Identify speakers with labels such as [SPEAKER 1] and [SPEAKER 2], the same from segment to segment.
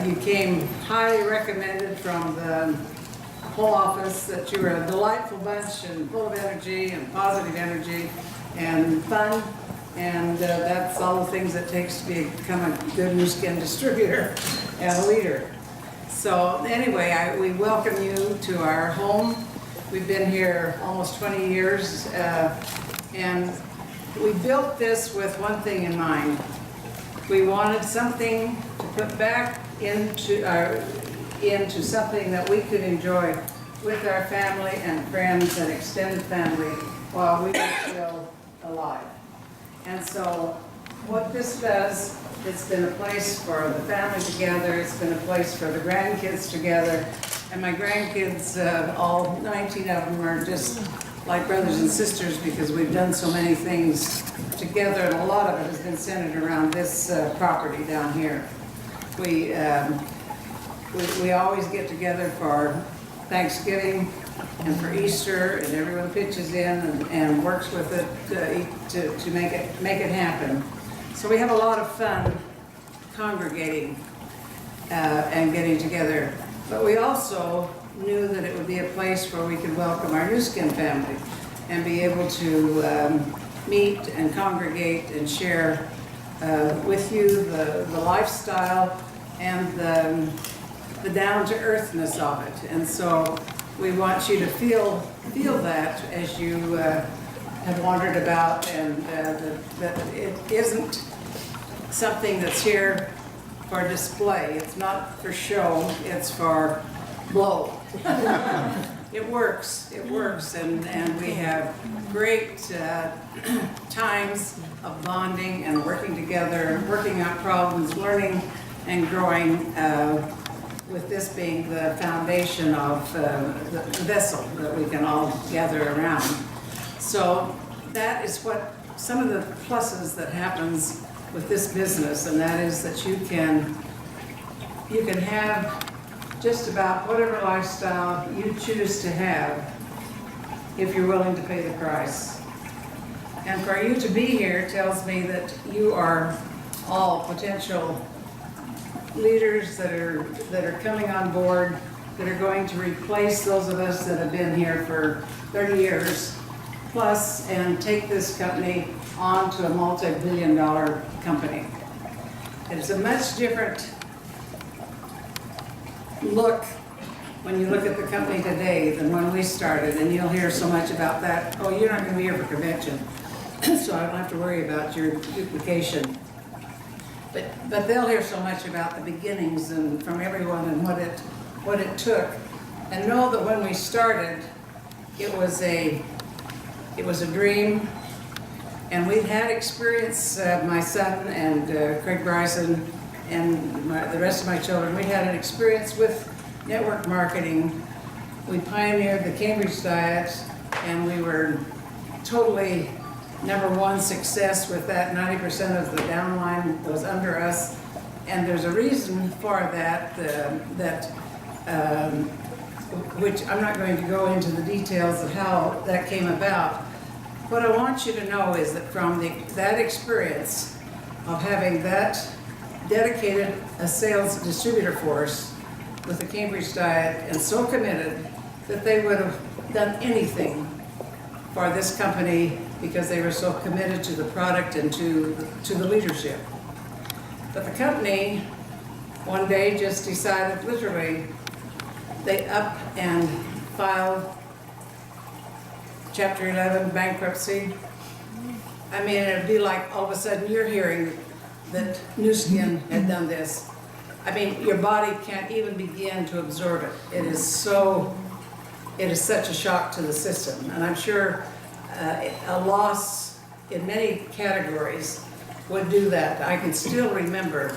[SPEAKER 1] You came highly recommended from the whole office, that you were a delightful bunch and full of energy and positive energy and fun. And that's all the things it takes to become a good Nuskin distributor and a leader. So anyway, we welcome you to our home. We've been here almost 20 years, and we built this with one thing in mind. We wanted something to put back into something that we could enjoy with our family and friends and extended family while we were still alive. And so what this does, it's been a place for the family together, it's been a place for the grandkids together, and my grandkids, all 19 of them are just like brothers and sisters because we've done so many things together, and a lot of it has been centered around this property down here. We always get together for Thanksgiving and for Easter, and everyone pitches in and works with it to make it happen. So we have a lot of fun congregating and getting together. But we also knew that it would be a place where we could welcome our Nuskin family and be able to meet and congregate and share with you the lifestyle and the down-to-earthness of it. And so we want you to feel that as you have wandered about, and that it isn't something that's here for display. It's not for show, it's for blow. It works, and we have great times of bonding and working together, working out problems, learning and growing, with this being the foundation of the vessel that we can all gather around. So that is what some of the pluses that happens with this business, and that is that you can have just about whatever lifestyle you choose to have if you're willing to pay the price. And for you to be here tells me that you are all potential leaders that are coming on board, that are going to replace those of us that have been here for 30 years plus, and take this company on to a multi-billion-dollar company. It's a much different look when you look at the company today than when we started, and you'll hear so much about that. Oh, you're not going to be here for convention, so I don't have to worry about your duplication. But they'll hear so much about the beginnings and from everyone and what it took, and know that when we started, it was a dream, and we've had experience. My son and Craig Bryson and the rest of my children, we had an experience with network marketing. We pioneered the Cambridge diet, and we were totally #1 success with that. 90% of the downline was under us, and there's a reason for that, which I'm not going to go into the details of how that came about. What I want you to know is that from that experience of having that dedicated a sales distributor force with the Cambridge diet, and so committed that they would have done anything for this company because they were so committed to the product and to the leadership. But the company one day just decided, literally, they up and filed Chapter 11 bankruptcy. I mean, it'd be like all of a sudden you're hearing that Nuskin had done this. I mean, your body can't even begin to absorb it. It is such a shock to the system. And I'm sure a loss in many categories would do that. I can still remember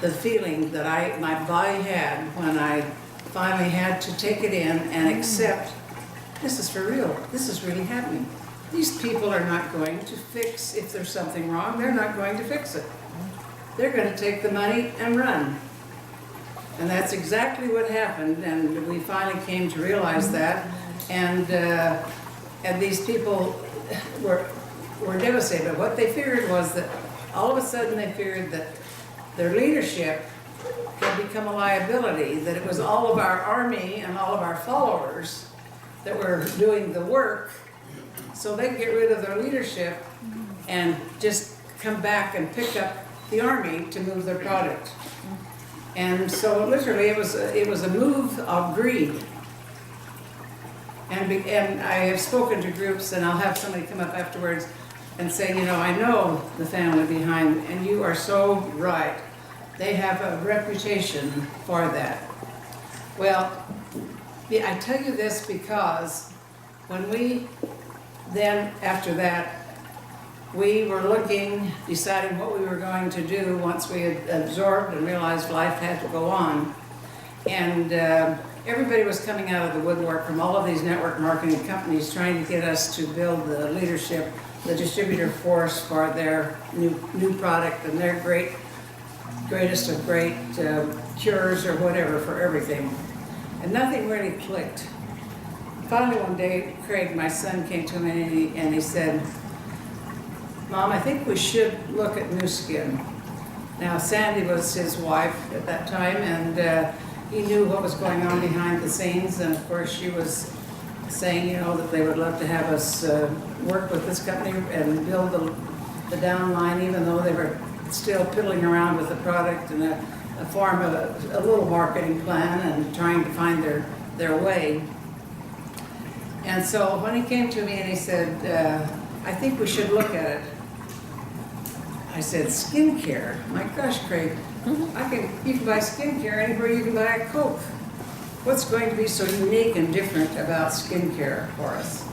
[SPEAKER 1] the feeling that my body had when I finally had to take it in and accept, this is for real, this is really happening. These people are not going to fix, if there's something wrong, they're not going to fix it. They're going to take the money and run. And that's exactly what happened, and we finally came to realize that, and these people were devastated. What they feared was that all of a sudden they feared that their leadership had become a liability, that it was all of our army and all of our followers that were doing the work, so they'd get rid of their leadership and just come back and pick up the army to move their product. And so literally it was a move of greed. And I have spoken to groups, and I'll have somebody come up afterwards and say, you know, I know the family behind, and you are so right. They have a reputation for that. Well, I tell you this because when we then, after that, we were looking, deciding what we were going to do once we had absorbed and realized life had to go on. And everybody was coming out of the woodwork from all of these network marketing companies trying to get us to build the leadership, the distributor force for their new product and their greatest of great cures or whatever for everything. And nothing really clicked. Finally one day, Craig, my son, came to me and he said, Mom, I think we should look at Nuskin. Now, Sandy was his wife at that time, and he knew what was going on behind the scenes, and of course she was saying, you know, that they would love to have us work with this company and build the downline, even though they were still piddling around with the product and a form of a little marketing plan and trying to find their way. And so when he came to me and he said, I think we should look at it. I said, skincare? My gosh, Craig, you can buy skincare anywhere you can buy a Coke. What's going to be so unique and different about skincare for us?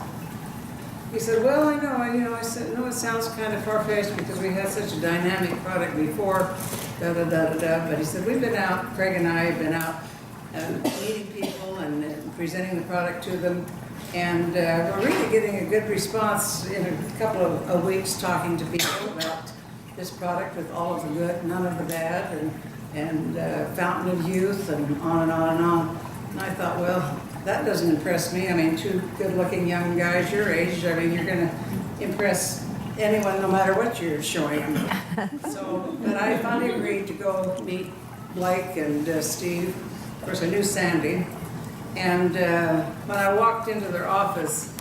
[SPEAKER 1] He said, well, I know. I said, no, it sounds kind of far-fetched because we had such a dynamic product before, da-da-da-da-da. But he said, we've been out, Craig and I have been out meeting people and presenting the product to them. And we're really getting a good response in a couple of weeks talking to people about this product with all of the good, none of the bad, and fountain of youth, and on and on and on. And I thought, well, that doesn't impress me. I mean, two good-looking young guys your age, I mean, you're going to impress anyone no matter what you're showing them. So, but I finally agreed to go meet Blake and Steve. Of course, I knew Sandy. And when I walked into their office,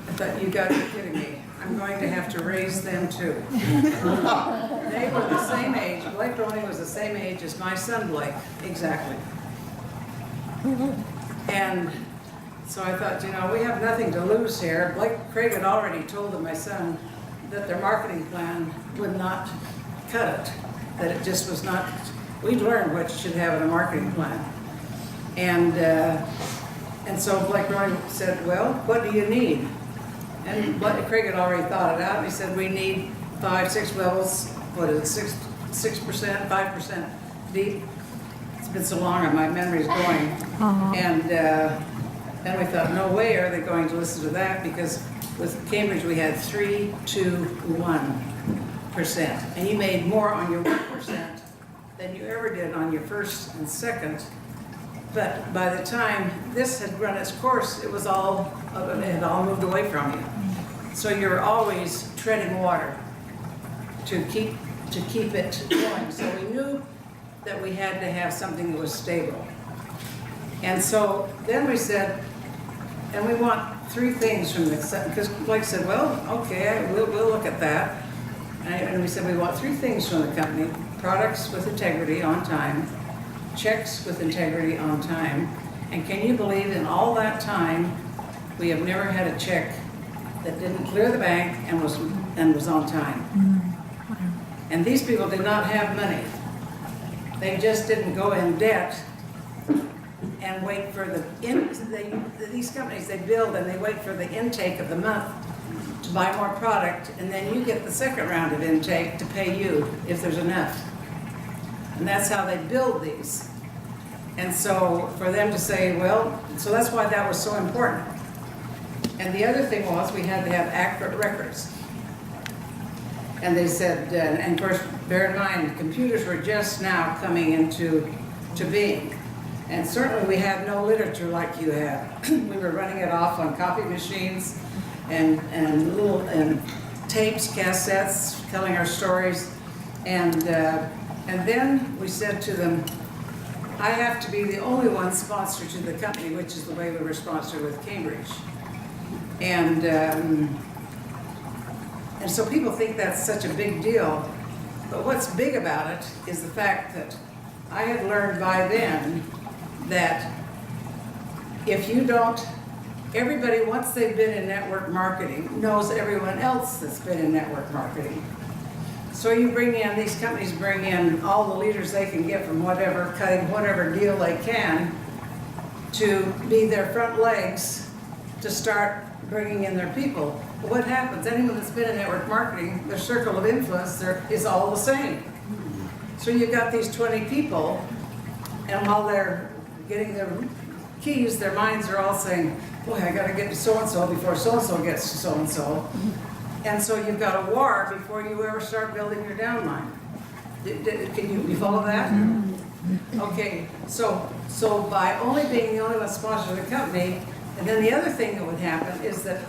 [SPEAKER 1] I thought, you got to be kidding me. I'm going to have to raise them too. They were the same age. Blake Roney was the same age as my son Blake, exactly. And so I thought, you know, we have nothing to lose here. Craig had already told my son that their marketing plan would not cut it, that it just was not, we'd learned what you should have in a marketing plan. And so Blake Roney said, well, what do you need? And Craig had already thought it out, and he said, we need 5-6 levels, what is it, 6%, 5% deep. It's been so long and my memory's going. And then we thought, no way are they going to listen to that, because with Cambridge we had 3, 2, 1%. And you made more on your 1% than you ever did on your first and second. But by the time this had run its course, it had all moved away from you. So you're always treading water to keep it going. So we knew that we had to have something that was stable. And so then we said, and we want 3 things from the, because Blake said, well, okay, we'll look at that. And we said, we want 3 things from the company: products with integrity on time, checks with integrity on time, and can you believe in all that time we have never had a check that didn't clear the bank and was on time. And these people did not have money. They just didn't go in debt and wait for these companies, they build and they wait for the intake of the month to buy more product, and then you get the second round of intake to pay you if there's enough. And that's how they build these. And so for them to say, well, so that's why that was so important. And the other thing was we had to have accurate records. And they said, and of course, bear in mind, computers were just now coming into being. And certainly we had no literature like you have. We were running it off on copy machines and tapes, cassettes, telling our stories. And And then we said to them, I have to be the only one sponsor to the company, which is the way we were sponsored with Cambridge. And so people think that's such a big deal. But what's big about it is the fact that I had learned by then that if you don't, everybody, once they've been in network marketing, knows everyone else that's been in network marketing. So you bring in, these companies bring in all the leaders they can get from whatever, cutting whatever deal they can to be their front legs to start bringing in their people. But what happens, anyone that's been in network marketing, their circle of influence is all the same. So you've got these 20 people, and while they're getting their keys, their minds are all saying, boy, I gotta get to so-and-so before so-and-so gets to so-and-so. And so you've got a war before you ever start building your downline. Can you follow that? Okay, so by only being the only one sponsoring the company, and then the other thing that would happen is that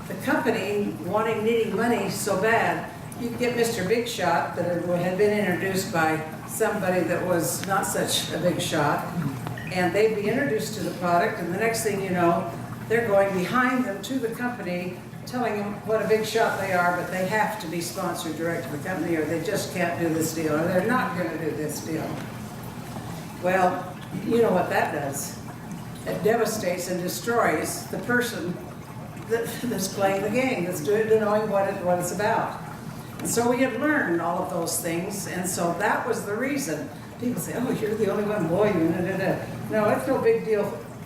[SPEAKER 1] the company needing money so bad, you'd get Mr. Big Shot that had been introduced by somebody that was not such a big shot, and they'd be introduced to the product, and the next thing you know, they're going behind them to the company, telling them what a big shot they are, but they have to be sponsored direct to the company, or they just can't do this deal, or they're not going to do this deal. Well, you know what that does. It devastates and destroys the person that's playing the game, that's knowing what it's about. And so we had learned all of those things, and so that was the reason. People say, oh, you're the only one, boy, No, it's no big deal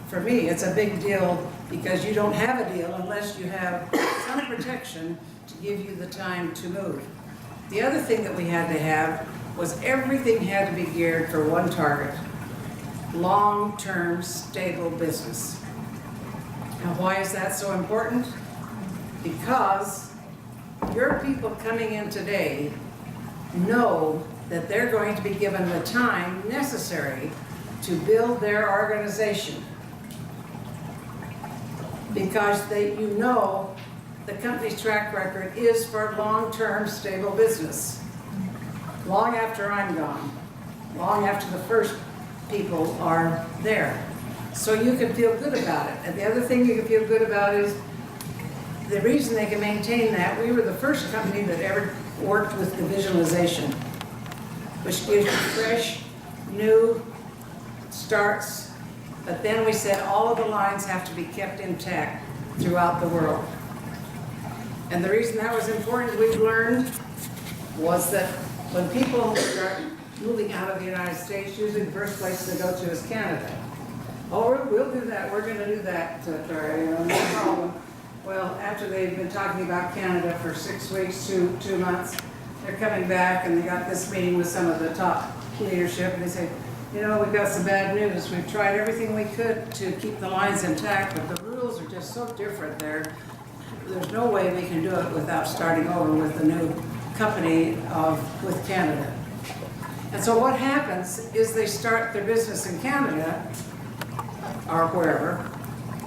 [SPEAKER 1] for me. It's a big deal because you don't have a deal unless you have some protection to give you the time to move. The other thing that we had to have was everything had to be geared for one target: long-term, stable business. Now, why is that so important? Because your people coming in today know that they're going to be given the time necessary to build their organization. Because you know the company's track record is for long-term, stable business. Long after I'm gone, long after the first people are there. So you can feel good about it. And the other thing you can feel good about is the reason they can maintain that, we were the first company that ever worked with the visualization, which gives you fresh, new starts. But then we said all of the lines have to be kept intact throughout the world. And the reason that was important, we've learned, was that when people start moving out of the United States, usually the first place they go to is Canada. Oh, we'll do that, we're going to do that, no problem. Well, after they've been talking about Canada for 6 weeks, 2 months, they're coming back and they got this meeting with some of the top leadership, and they say, you know, we've got some bad news. We've tried everything we could to keep the lines intact, but the rules are just so different there. There's no way we can do it without starting over with the new company with Canada. And so what happens is they start their business in Canada, or wherever,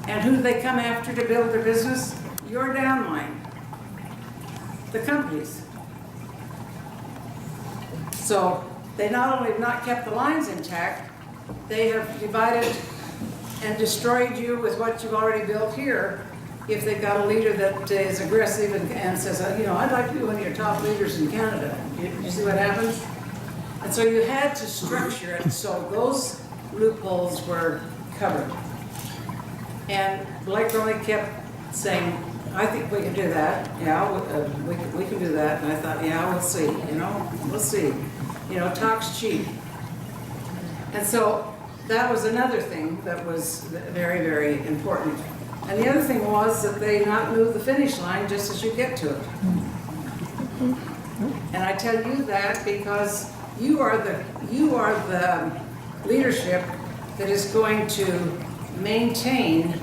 [SPEAKER 1] and who do they come after to build their business? Your downline, the companies. So they not only have not kept the lines intact, they have divided and destroyed you with what you've already built here. If they've got a leader that is aggressive and says, you know, I'd like to be one of your top leaders in Canada. You see what happens? And so you had to structure it so those loopholes were covered. And Blake really kept saying, I think we can do that. Yeah, we can do that. And I thought, yeah, we'll see. We'll see. Talk's cheap. And so that was another thing that was very, very important. And the other thing was that they not move the finish line just as you get to it. And I tell you that because you are the leadership that is going to maintain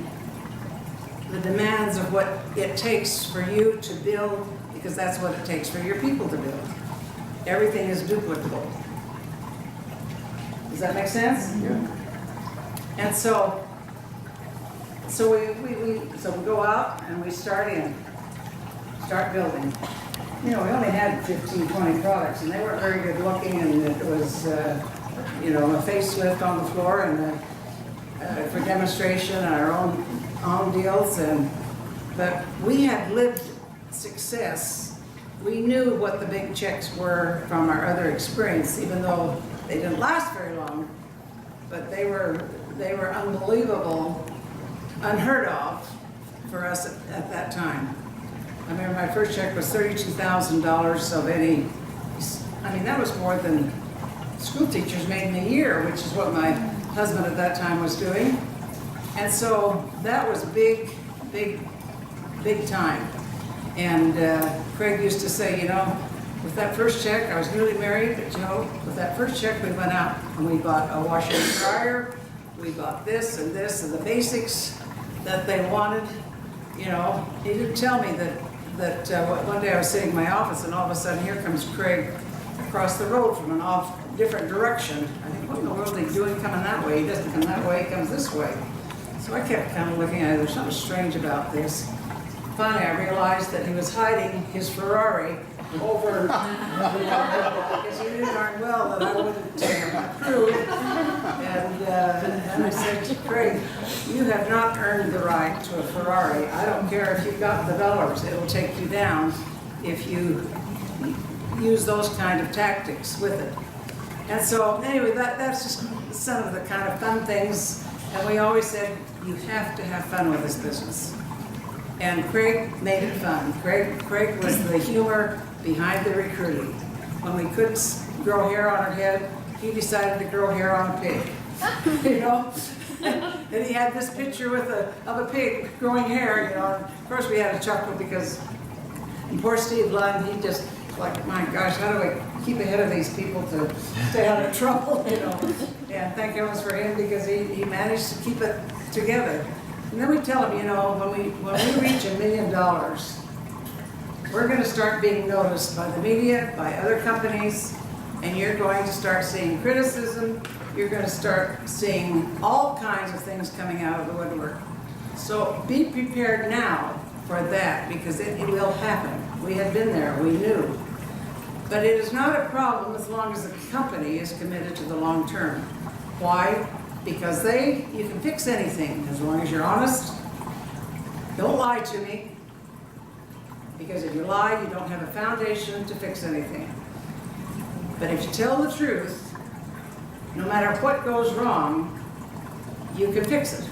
[SPEAKER 1] the demands of what it takes for you to build, because that's what it takes for your people to build. Everything is duplicable. Does that make sense?
[SPEAKER 2] Yeah.
[SPEAKER 1] And so we go out and we start building. you know, we only had 15, 20 products, and they weren't very good looking, and it was, you know, a facelift on the floor, and for demonstration and our own deals, but we had lived success. We knew what the big checks were from our other experience, even though they didn't last very long, but they were unbelievable, unheard of for us at that time. I remember my first check was $32,000 of any, I mean, that was more than school teachers made in a year, which is what my husband at that time was doing. And so that was big, big, big time. And Craig used to say, you know, with that first check, I was newly married, but you know, with that first check we went out and we bought a washer and dryer, we bought this and the basics that they wanted. You know, he didn't tell me that one day I was sitting in my office and all of a sudden here comes Craig across the road from an different direction. I think, what in the world is he doing coming that way? He doesn't come that way, he comes this way. So I kept kind of looking at it, there's something strange about this. Finally, I realized that he was hiding his Ferrari over, because he knew darn well that I wouldn't approve. And I said to Craig, you have not earned the right to a Ferrari. I don't care if you've got the dollars, it'll take you down if you use those kind of tactics with it. And so anyway, that's just some of the kind of fun things. And we always said, you have to have fun with this business. And Craig made it fun. Craig was the humor behind the recruiting. When we couldn't grow hair on our head, he decided to grow hair on a pig. You know? And he had this picture of a pig growing hair, you know. And of course we had a chuckle because poor Steve Lund, he just like, my gosh, how do I keep ahead of these people to stay out of trouble, you know? And thank heavens for him because he managed to keep it together. And then we tell him, you know, when we reach $1 million, we're going to start being noticed by the media, by other companies, and you're going to start seeing criticism. You're going to start seeing all kinds of things coming out of the woodwork. So be prepared now for that because it will happen. We had been there, we knew. But it is not a problem as long as the company is committed to the long term. Why? Because you can fix anything as long as you're honest. Don't lie to me. Because if you lie, you don't have a foundation to fix anything. But if you tell the truth, no matter what goes wrong, you can fix it.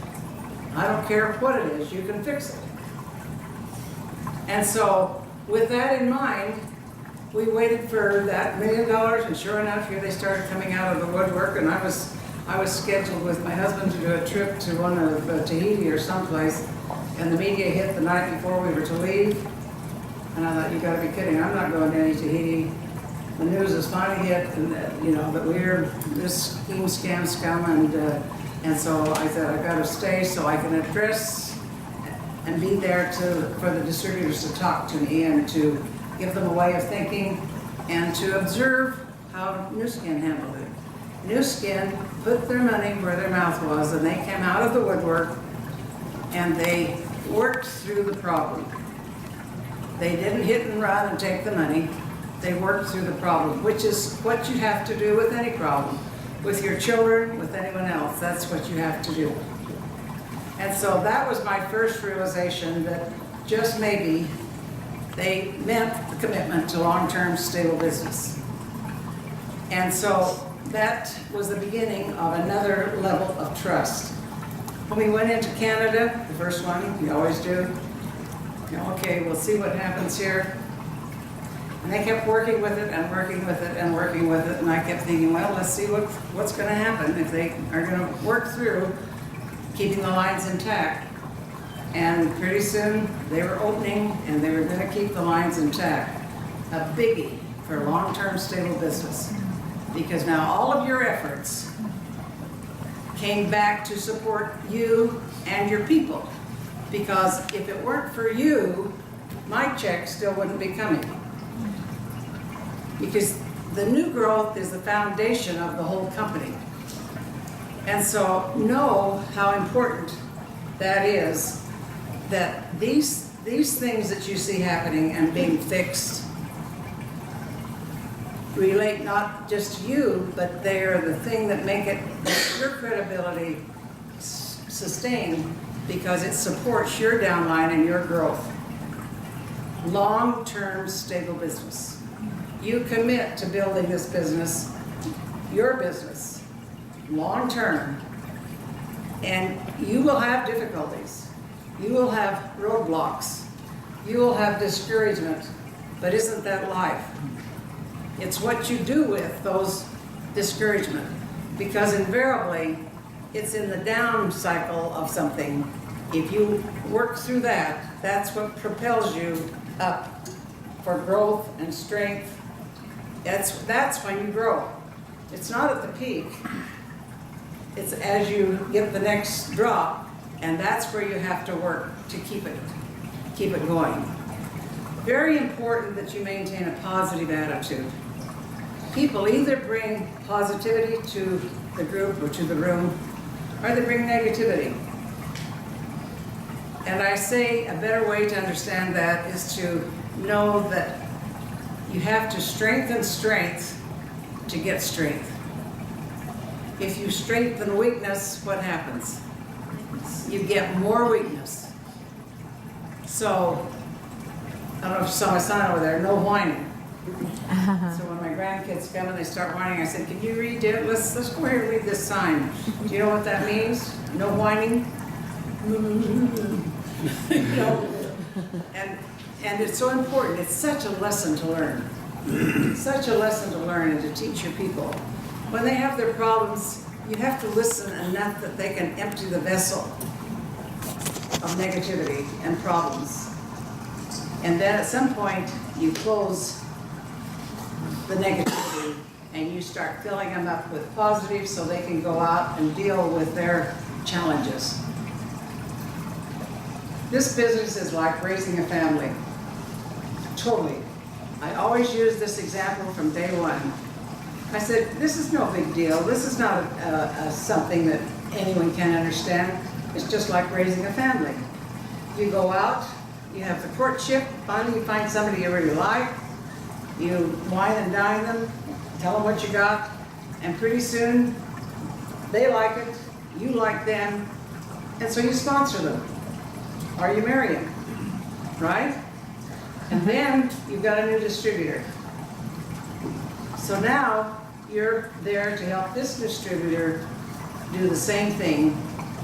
[SPEAKER 1] I don't care what it is, you can fix it. And so, with that in mind, we waited for that $1 million, and sure enough, here they started coming out of the woodwork, and I was scheduled with my husband to do a trip to one of Tahiti or someplace, and the media hit the night before we were to leave. And I thought, you gotta be kidding, I'm not going to any Tahiti. The news has finally hit, and, you know, that we're this scheme, scam, scum, and so I said, I gotta stay so I can address and be there for the distributors to talk to me and to give them a way of thinking and to observe how Nuskin handled it. Nuskin put their money where their mouth was, and they came out of the woodwork and they worked through the problem. They didn't hit and run and take the money. They worked through the problem, which is what you have to do with any problem. With your children, with anyone else, that's what you have to do. And so that was my first realization that just maybe they meant the commitment to long-term stable business. And so that was the beginning of another level of trust. When we went into Canada, the first one, we always do, you know, okay, we'll see what happens here. And they kept working with it and working with it and working with it, and I kept thinking, well, let's see what's going to happen if they are going to work through keeping the lines intact. And pretty soon they were opening and they were going to keep the lines intact. A biggie for long-term stable business. Because now all of your efforts came back to support you and your people. Because if it weren't for you, my check still wouldn't be coming. Because the new growth is the foundation of the whole company. And so know how important that is, that these things that you see happening and being fixed relate not just to you, but they are the thing that make your credibility sustained because it supports your downline and your growth. Long-term stable business. You commit to building this business, your business, long-term, and you will have difficulties. You will have roadblocks. You will have discouragement, but isn't that life? It's what you do with those discouragement, because invariably it's in the down cycle of something. If you work through that, that's what propels you up for growth and strength. That's when you grow. It's not at the peak. It's as you get the next drop, and that's where you have to work to keep it going. Very important that you maintain a positive attitude. People either bring positivity to the group or to the room, or they bring negativity. And I say a better way to understand that is to know that you have to strengthen strength to get strength. If you strengthen weakness, what happens? You get more weakness. So, I don't know if you saw my son over there, no whining. So when my grandkids come and they start whining, I said, can you read it? Let's go ahead and read this sign. Do you know what that means? No whining? And it's so important. It's such a lesson to learn. Such a lesson to learn and to teach your people. When they have their problems, you have to listen enough that they can empty the vessel of negativity and problems. And then at some point, you close the negativity and you start filling them up with positive so they can go out and deal with their challenges. This business is like raising a family. Totally. I always use this example from day one. I said, this is no big deal. This is not something that anyone can understand. It's just like raising a family. You go out, you have the courtship, finally you find somebody you really like, you wine and dine them, tell them what you got, and pretty soon they like it, you like them, and so you sponsor them, or you marry them, right? And then you've got a new distributor. So now you're there to help this distributor do the same thing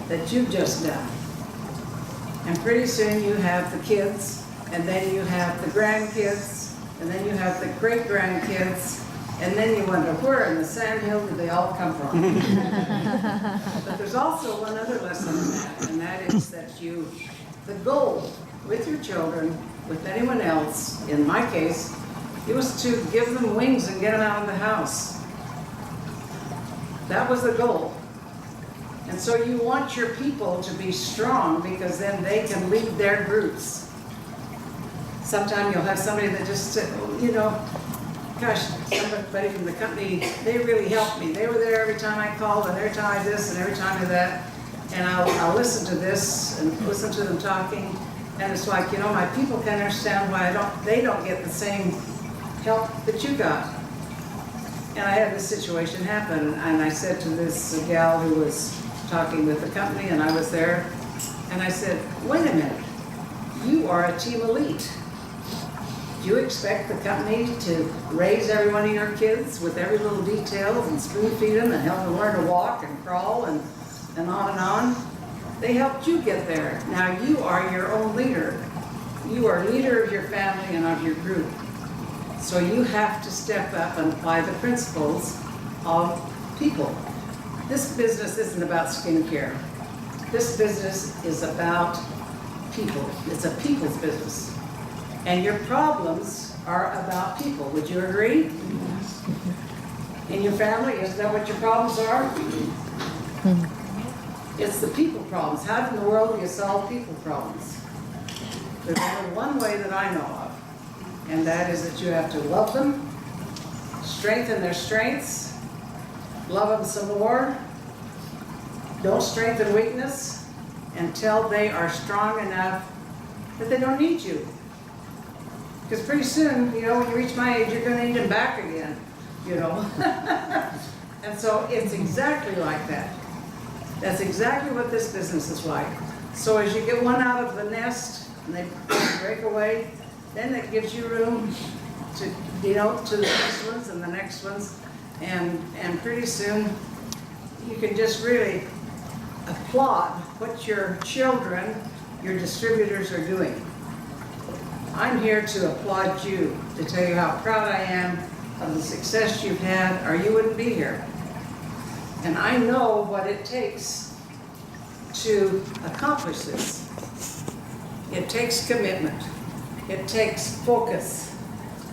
[SPEAKER 1] that you've just done. And pretty soon you have the kids, and then you have the grandkids, and then you have the great-grandkids, and then you wonder, where in the sandhill did they all come from? But there's also one other lesson in that, and that is that the goal with your children, with anyone else, in my case, it was to give them wings and get them out of the house. That was the goal. And so you want your people to be strong because then they can lead their groups. Sometimes you'll have somebody that just said, oh, you know, gosh, somebody from the company, they really helped me. They were there every time I called, and every time I this and every time I that. And I'll listen to this and listen to them talking. And it's like, you know, my people can understand why they don't get the same help that you got. And I had this situation happen, and I said to this gal who was talking with the company, and I was there, and I said, wait a minute, you are a team elite. Do you expect the company to raise every one of your kids with every little detail and spoon feed them and help them learn to walk and crawl and on and on? They helped you get there. Now you are your own leader. You are leader of your family and of your group. So you have to step up and apply the principles of people. This business isn't about skincare. This business is about people. It's a people's business. And your problems are about people. Would you agree? In your family, isn't that what your problems are? It's the people problems. How in the world do you solve people problems? There's only one way that I know of, and that is that you have to love them, strengthen their strengths, love them some more, don't strengthen weakness until they are strong enough that they don't need you. Because pretty soon, you know, when you reach my age, you're going to need them back again. you know? And so it's exactly like that. That's exactly what this business is like. So as you get one out of the nest and they break away, then it gives you room to, you know, to the next ones and the next ones. And pretty soon you can just really applaud what your children, your distributors are doing. I'm here to applaud you, to tell you how proud I am of the success you've had, or you wouldn't be here. And I know what it takes to accomplish this. It takes commitment. It takes focus.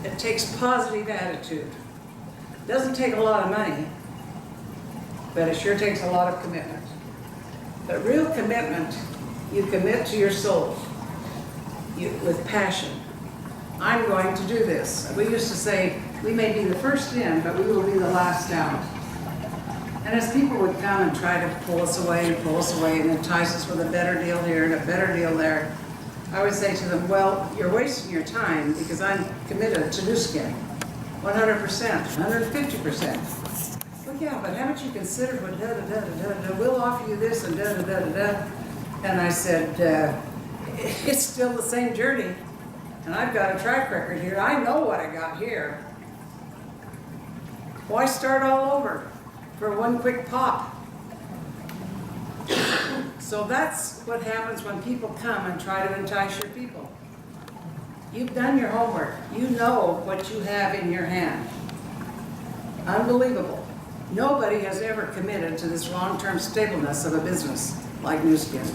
[SPEAKER 1] It takes positive attitude. It doesn't take a lot of money, but it sure takes a lot of commitment. But real commitment, you commit to your soul with passion. I'm going to do this. We used to say, we may be the first in, but we will be the last out. And as people would come and try to pull us away and entice us with a better deal here and a better deal there, I would say to them, well, you're wasting your time because I'm committed to Nuskin, 100%, 150%. Well, yeah, but haven't you considered what da-da-da-da-da, we'll offer you this and da-da-da-da-da. And I said, it's still the same journey. And I've got a track record here. I know what I got here. Why start all over for one quick pop? So that's what happens when people come and try to entice your people. You've done your homework. You know what you have in your hand. Unbelievable. Nobody has ever committed to this long-term stableness of a business like Nuskin.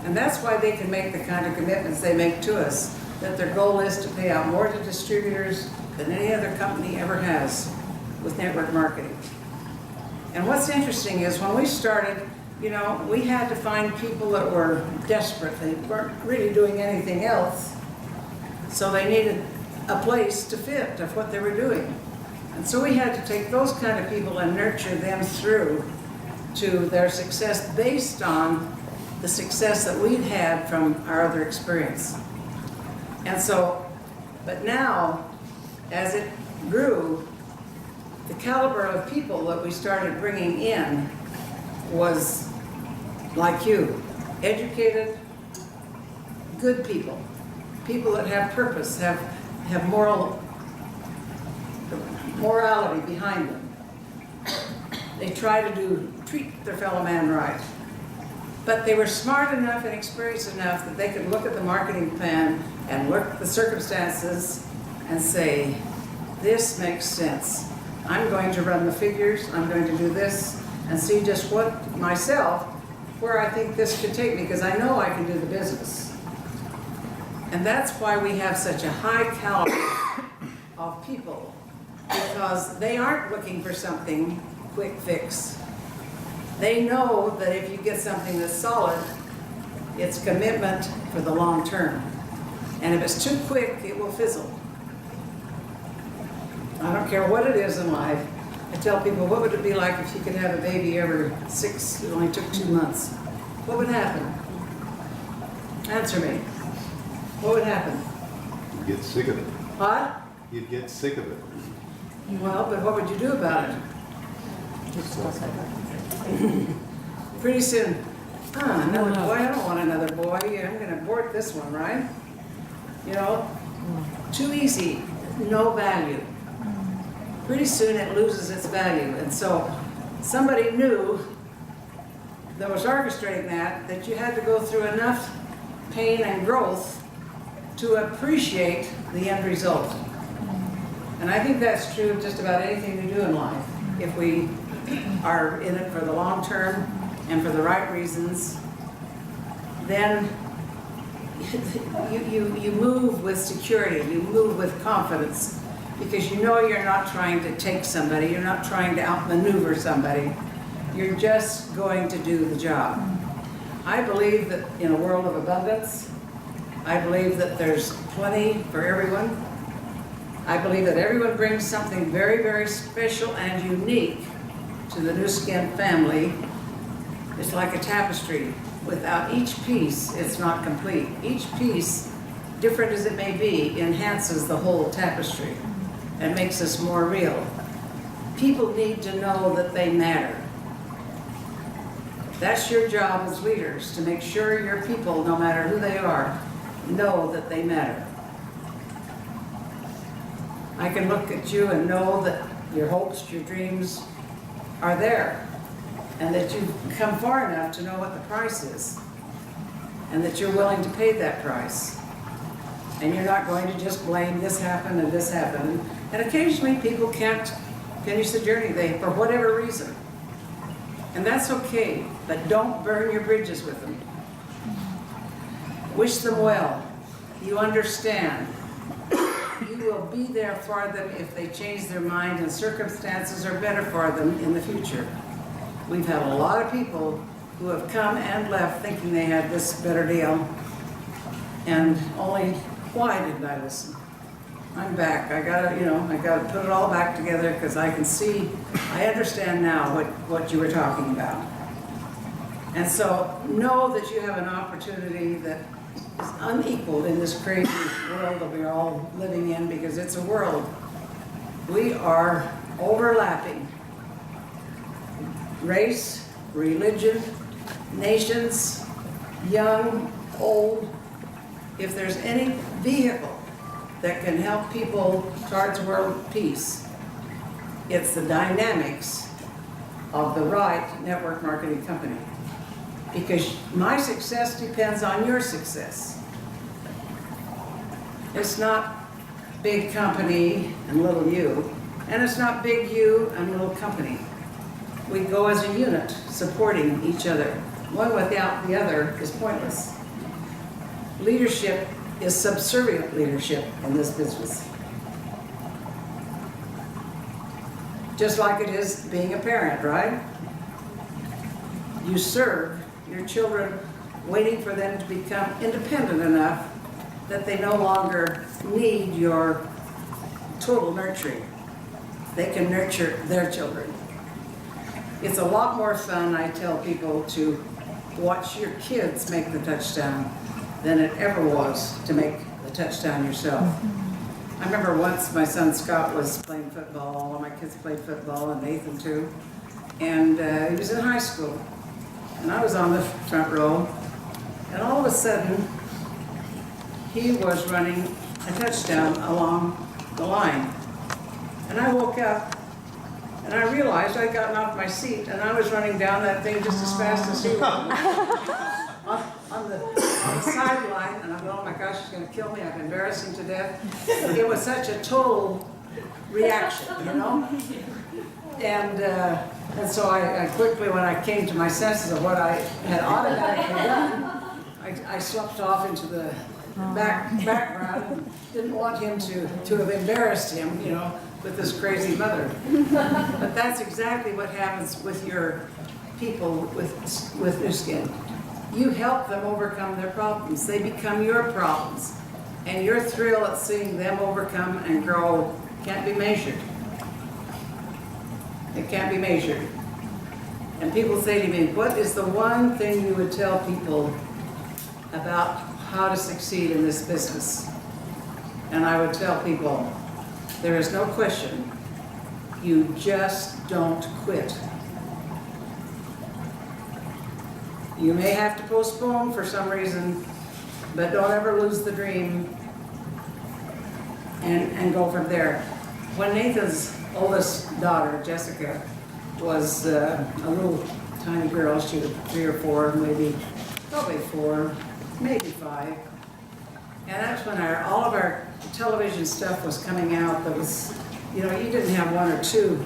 [SPEAKER 1] And that's why they can make the kind of commitments they make to us, that their goal is to pay out more to distributors than any other company ever has with network marketing. And what's interesting is when we started, you know, we had to find people that were desperate. They weren't really doing anything else, so they needed a place to fit of what they were doing. And so we had to take those kind of people and nurture them through to their success based on the success that we'd had from our other experience. And so, but now, as it grew, the caliber of people that we started bringing in was like you, educated, good people, people that have purpose, have morality behind them. They try to treat their fellow man right. But they were smart enough and experienced enough that they could look at the marketing plan and look at the circumstances and say, this makes sense. I'm going to run the figures, I'm going to do this, and see just what myself, where I think this could take me, because I know I can do the business. And that's why we have such a high caliber of people, because they aren't looking for something quick fix. They know that if you get something that's solid, it's commitment for the long term. And if it's too quick, it will fizzle. I don't care what it is in life. I tell people, what would it be like if you could have a baby every 6, it only took 2 months? What would happen? Answer me. What would happen?
[SPEAKER 2] You'd get sick of it.
[SPEAKER 1] What?
[SPEAKER 2] You'd get sick of it.
[SPEAKER 1] Well, but what would you do about it? Pretty soon, another boy, I don't want another boy. I'm going to abort this one, right? You know, too easy, no value. Pretty soon it loses its value. And so somebody knew that was orchestrating that you had to go through enough pain and growth to appreciate the end result. And I think that's true of just about anything we do in life. If we are in it for the long term and for the right reasons, then you move with security, you move with confidence, because you know you're not trying to take somebody, you're not trying to outmaneuver somebody, you're just going to do the job. I believe that in a world of abundance, I believe that there's plenty for everyone. I believe that everyone brings something very, very special and unique to the Nuskin family. It's like a tapestry. Without each piece, it's not complete. Each piece, different as it may be, enhances the whole tapestry and makes us more real. people need to know that they matter. That's your job as leaders, to make sure your people, no matter who they are, know that they matter. I can look at you and know that your hopes, your dreams are there, and that you've come far enough to know what the price is, and that you're willing to pay that price. And you're not going to just blame this happened and this happened. And occasionally people can't finish the journey, for whatever reason. And that's okay, but don't burn your bridges with them. Wish them well. You understand. You will be there for them if they change their mind and circumstances are better for them in the future. We've had a lot of people who have come and left thinking they had this better deal, and only, why didn't I listen? I'm back. I gotta put it all back together because I can see, I understand now what you were talking about. And so know that you have an opportunity that is unequaled in this crazy world that we're all living in, because it's a world. We are overlapping race, religion, nations, young, old. If there's any vehicle that can help people towards world peace, it's the dynamics of the right network marketing company. Because my success depends on your success. It's not big company and little you, and it's not big you and little company. We go as a unit, supporting each other. One without the other is pointless. Leadership is subservient leadership in this business. Just like it is being a parent, right? You serve your children, waiting for them to become independent enough that they no longer need your total nurturing. They can nurture their children. It's a lot more fun, I tell people, to watch your kids make the touchdown than it ever was to make the touchdown yourself. I remember once my son Scott was playing football, all of my kids played football, and Nathan too, and he was in high school. And I was on the front row, and all of a sudden, he was running a touchdown along the line. And I woke up, and I realized I'd gotten off my seat, and I was running down that thing just as fast as he was. on the sideline, and I'm going, oh my gosh, she's going to kill me, I've embarrassed him to death. It was such a total reaction, you know? And so I quickly, when I came to my senses of what I had automatically done, I slipped off into the background and didn't want him to have embarrassed him, you know, with this crazy mother. But that's exactly what happens with your people with Nuskin. You help them overcome their problems. They become your problems. And your thrill at seeing them overcome and grow can't be measured. It can't be measured. And people say to me, what is the one thing you would tell people about how to succeed in this business? And I would tell people, there is no question, you just don't quit. You may have to postpone for some reason, but don't ever lose the dream and go from there. When Nathan's oldest daughter, Jessica, was a little tiny girl, she was 3 or 4, probably 4, maybe 5. And that's when all of our television stuff was coming out that was, you know, you didn't have 1 or 2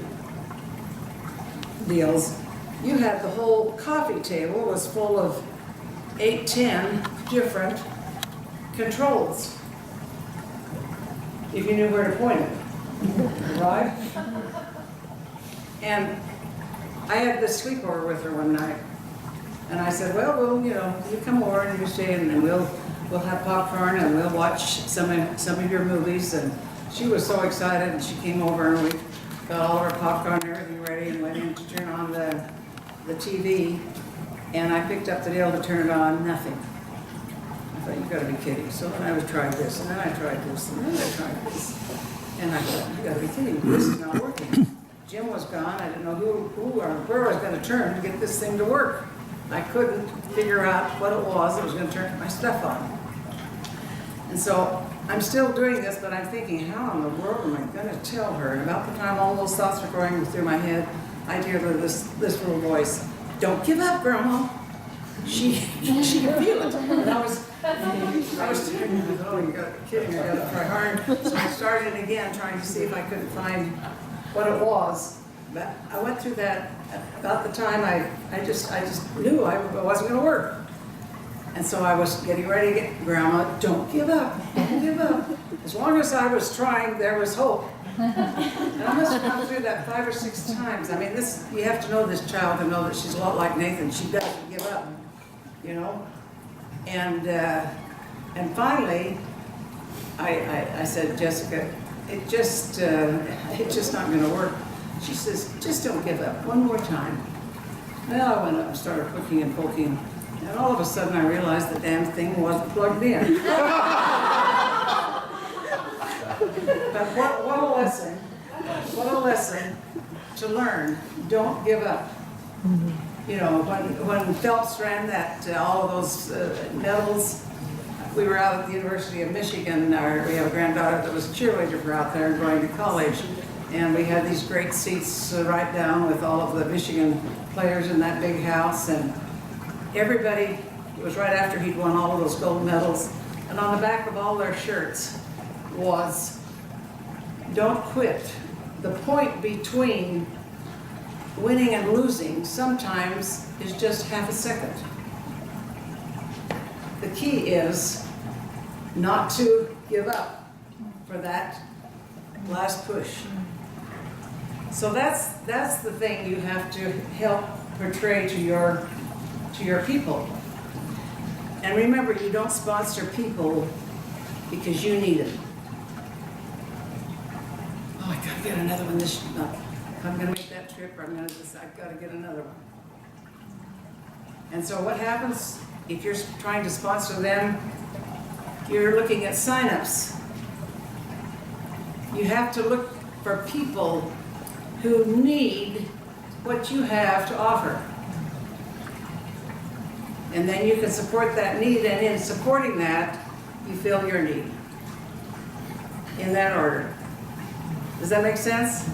[SPEAKER 1] deals. You had the whole coffee table was full of 8, 10 different controls, if you knew where to point it, right? And I had this sleepover with her one night, and I said, well, you come over and you stay, and we'll have popcorn and we'll watch some of your movies. And she was so excited, and she came over and we got all of our popcorn and everything ready and went in to turn on the TV, and I picked up the deal to turn it on, nothing. I thought, you gotta be kidding. So then I tried this, and then I tried this, and then I tried this. And I thought, you gotta be kidding, this is not working. Jim Jim was gone, I didn't know who or where I was gonna turn to get this thing to work. I couldn't figure out what it was that was gonna turn my stuff on. And so I'm still doing this, but I'm thinking, how in the world am I gonna tell her? And about the time all those thoughts are going through my head, I hear this little voice, "Don't give up, Grandma." She can feel it. And I was thinking, oh, you gotta be kidding, I gotta try hard. So I started again, trying to see if I couldn't find what it was. But I went through that about the time I just knew it wasn't gonna work. And so I was getting ready to get, "Grandma, don't give up, don't give up." As long as I was trying, there was hope. And I must have gone through that 5 or 6 times. I mean, you have to know this child to know that she's a lot like Nathan. She doesn't give up, you know? And finally, I said, "Jessica, it's just not gonna work." She says, "Just don't give up, one more time." Well, I went up and started poking and poking, and all of a sudden I realized the damn thing wasn't plugged in. But what a lesson to learn. Don't give up. You know, when Phelps ran all of those medals, we were out at the University of Michigan. We have a granddaughter that was a cheerleader for out there and going to college. And we had these great seats right down with all of the Michigan players in that big house. And everybody, it was right after he'd won all of those gold medals. And on the back of all their shirts was, "Don't quit." The point between winning and losing sometimes is just half a second. The key is not to give up for that last push. So that's the thing you have to help portray to your people. And remember, you don't sponsor people because you need it. "Oh, I gotta get another one this month. If I'm gonna make that trip, or I've gotta get another one." And so what happens if you're trying to sponsor them? You're looking at signups. You have to look for people who need what you have to offer. And then you can support that need, and in supporting that, you fill your need. In that order. Does that make sense?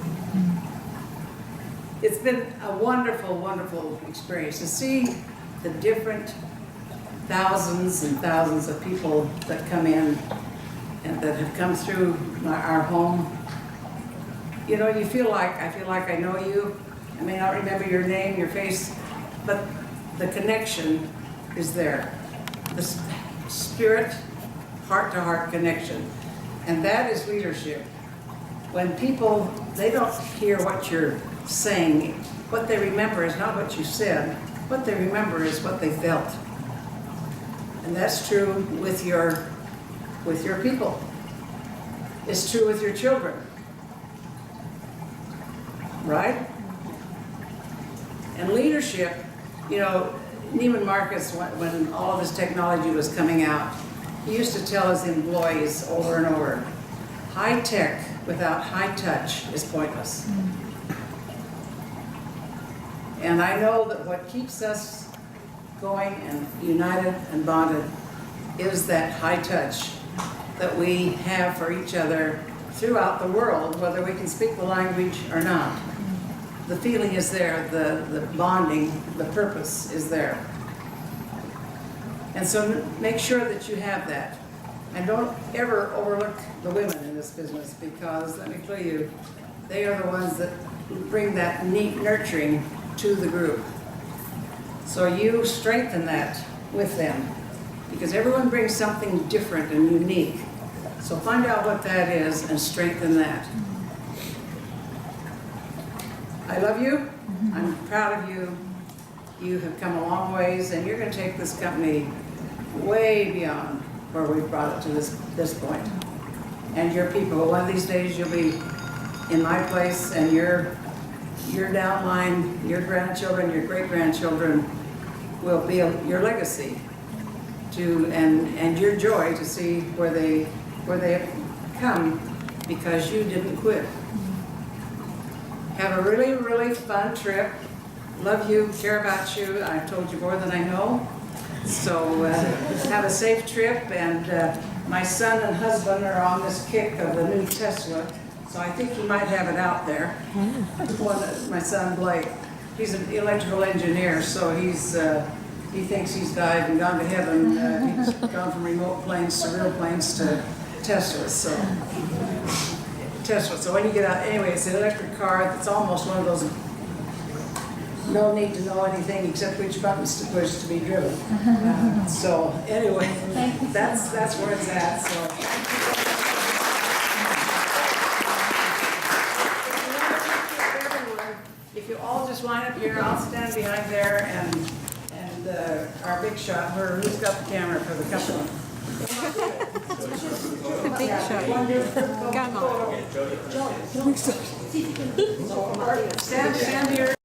[SPEAKER 1] It's been a wonderful, wonderful experience to see the different thousands and thousands of people that come in and that have come through our home. You know, I feel like I know you. I may not remember your name, your face, but the connection is there. The spirit, heart-to-heart connection. And that is leadership. When people, they don't hear what you're saying, what they remember is not what you said, what they remember is what they felt. And that's true with your people. It's true with your children. Right? And leadership, you know, Neiman Marcus, when all of this technology was coming out, he used to tell his employees over and over, high tech without high touch is pointless. And I know that what keeps us going and united and bonded is that high touch that we have for each other throughout the world, whether we can speak the language or not. The feeling is there, the bonding, the purpose is there. And so make sure that you have that. And don't ever overlook the women in this business, because let me tell you, they are the ones that bring that neat nurturing to the group. So you strengthen that with them, because everyone brings something different and unique. So find out what that is and strengthen that. I love you. I'm proud of you. You have come a long ways, and you're going to take this company way beyond where we've brought it to this point. And your people, one of these days you'll be in my place, and your downline, your grandchildren, your great-grandchildren will be your legacy and your joy to see where they have come because you didn't quit. Have a really, really fun trip. Love you, care about you. I've told you more than I know. So have a safe trip, and my son and husband are on this kick of the new Tesla, so I think he might have it out there. My son Blake, he's an electrical engineer, so he thinks he's died and gone to heaven. He's gone from remote planes to real planes to Teslas. So when you get out, anyway, it's an electric car. It's almost one of those no need to know anything except which buttons to push to be driven. So anyway, that's where it's at. So if you all just line up here, I'll stand behind there, and our big shot, who's got the camera for the couple?
[SPEAKER 3] The big shot.
[SPEAKER 1] Stand here.